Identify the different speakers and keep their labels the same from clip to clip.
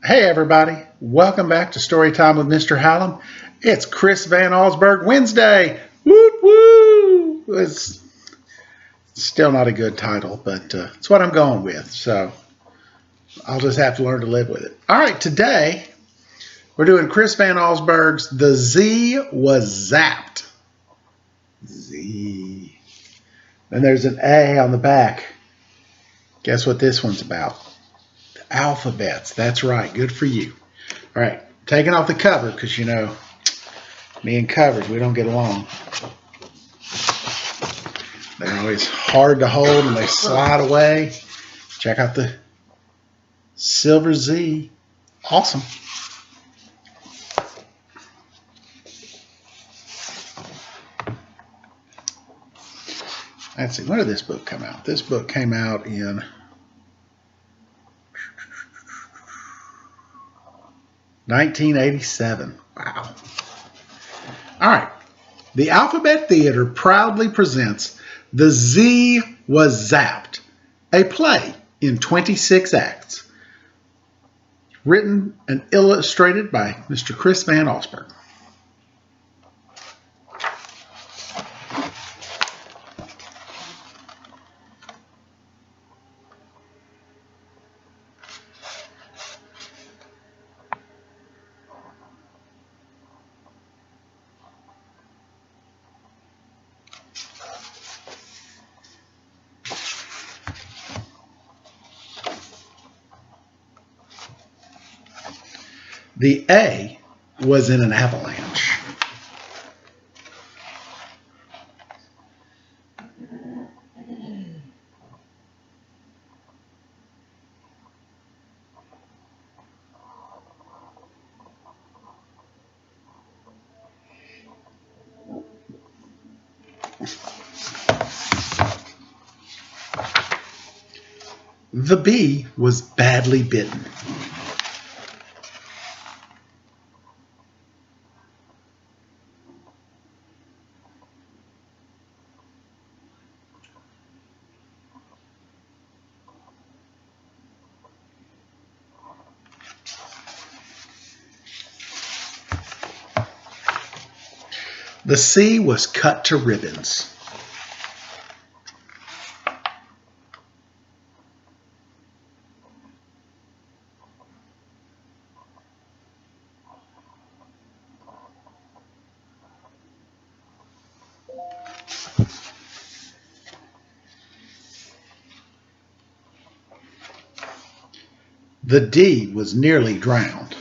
Speaker 1: Hey everybody, welcome back to Storytime with Mr. Hallum. It's Chris Van Allsburg Wednesday. Woo woo! It's still not a good title, but it's what I'm going with, so I'll just have to learn to live with it. All right, today we're doing Chris Van Allsburg's The Z Was Zapped. Z. And there's an A on the back. Guess what this one's about? The alphabets. That's right, good for you. All right, taking off the cover because, you know, me and covers, we don't get along. They're always hard to hold and they slide away. Check out the Silver Z. Awesome. Let's see, when did this book come out? This book came out in 1987. Wow. All right. The Alphabet Theater proudly presents The Z Was Zapped, a play in 26 acts, written and illustrated by Mr. Chris Van Allsburg. The A was in an avalanche. The B was badly bitten. The C was cut to ribbons. The D was nearly drowned.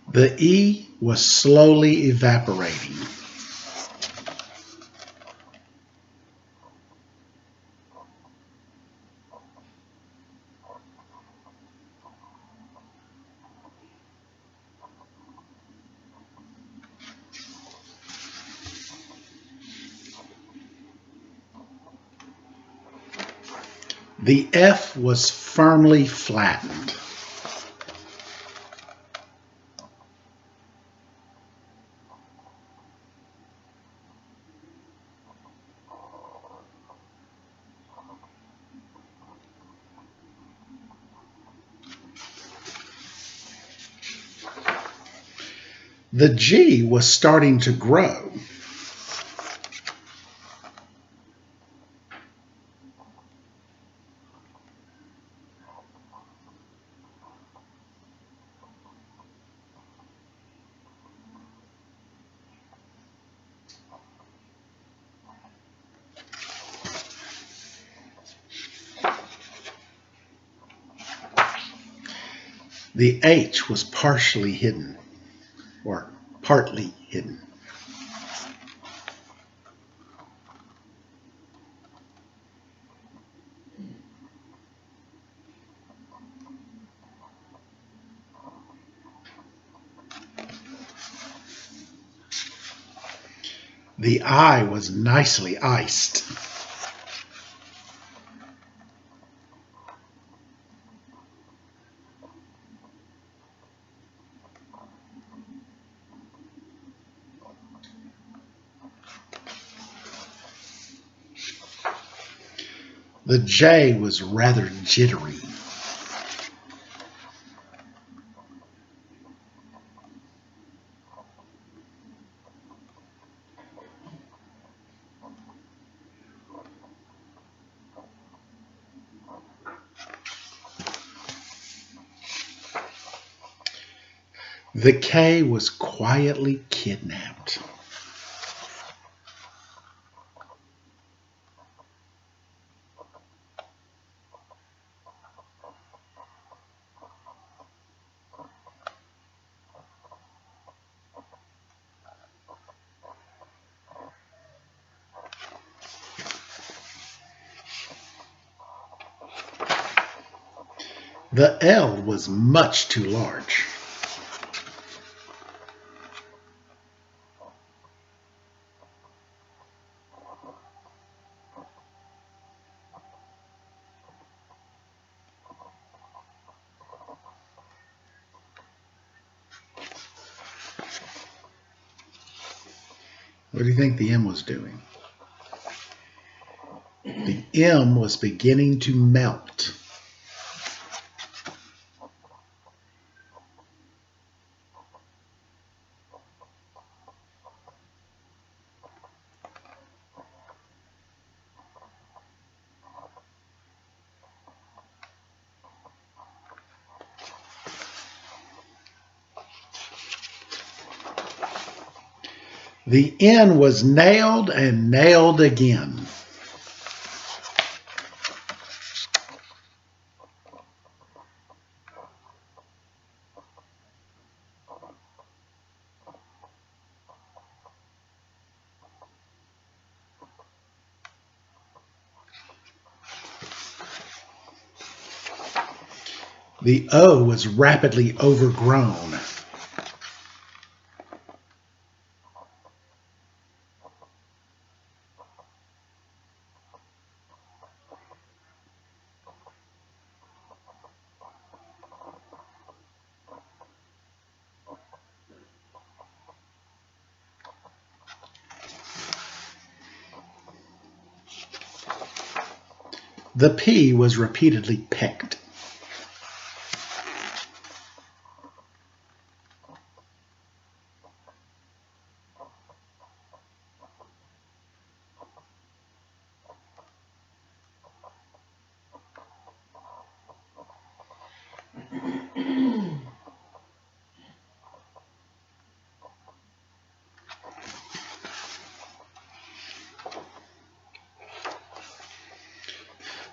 Speaker 1: The E was slowly evaporating. The F was firmly flattened. The G was starting to grow. The H was partially hidden, or partly hidden. The I was nicely iced. The J was rather jittery. The K was quietly kidnapped. The L was much too large. What do you think the M was doing? The M was beginning to melt. The N was nailed and nailed again. The O was rapidly overgrown. The P was repeatedly pecked.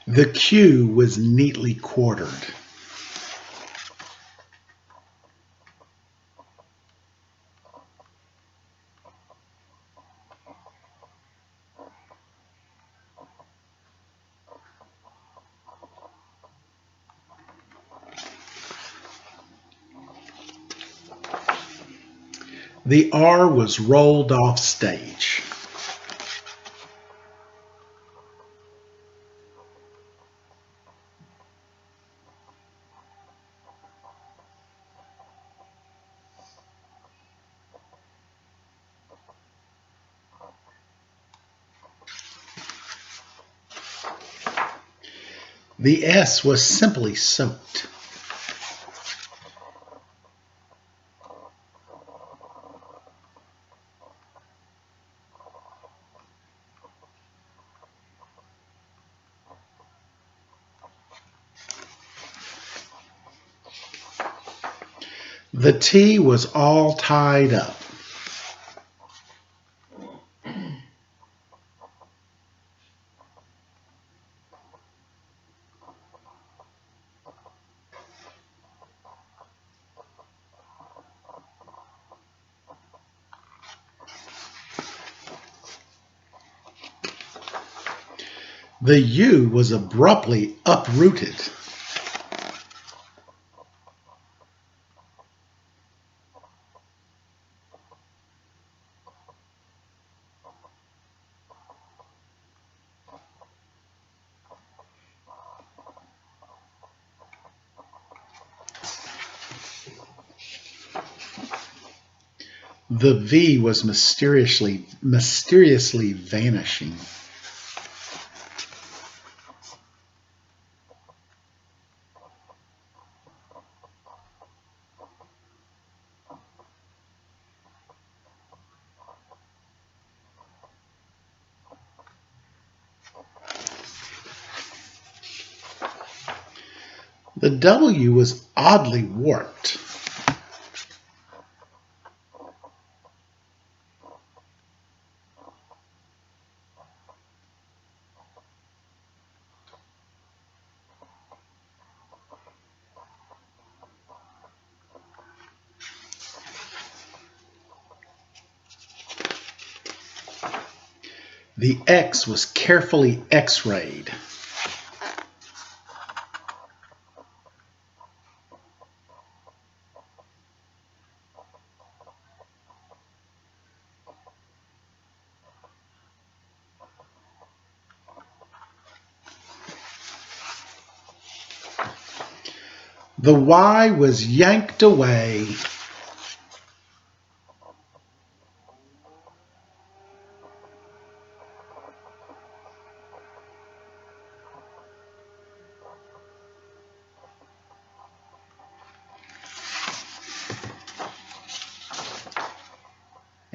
Speaker 1: The Q was neatly quartered. The R was rolled off stage. The S was simply soaked. The T was all tied up. The U was abruptly uprooted. The V was mysteriously vanishing. The W was oddly warped. The X was carefully X-rayed. The Y was yanked away.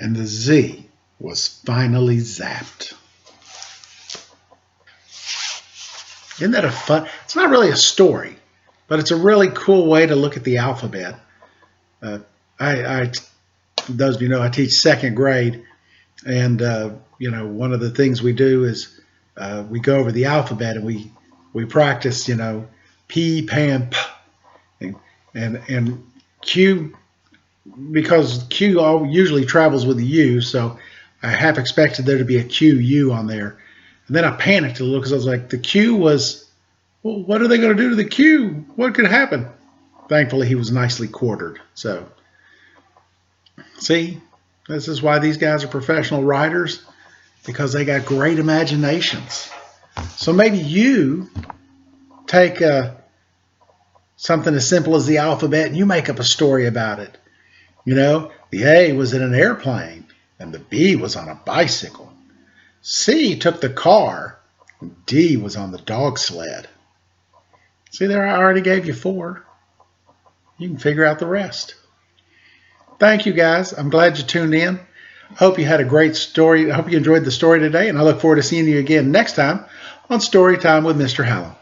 Speaker 1: And the Z was finally zapped. Isn't that a fun? It's not really a story, but it's a really cool way to look at the alphabet. Those of you know, I teach second grade, and one of the things we do is we go over the alphabet and we practice, P, Pan, P, and Q, because Q usually travels with the U, so I half expected there to be a Q U on there, and then I panicked a little because I was like, the Q was, well, what are they going to do to the Q? What could happen? Thankfully, he was nicely quartered. So, see, this is why these guys are professional writers, because they got great imaginations. So maybe you take something as simple as the alphabet and you make up a story about it. The A was in an airplane and the B was on a bicycle. C took the car and D was on the dog sled. See there, I already gave you 4. You can figure out the rest. Thank you, guys. I'm glad you tuned in. Hope you had a great story. I hope you enjoyed the story today, and I look forward to seeing you again next time on Story Time with Mr. Hallum.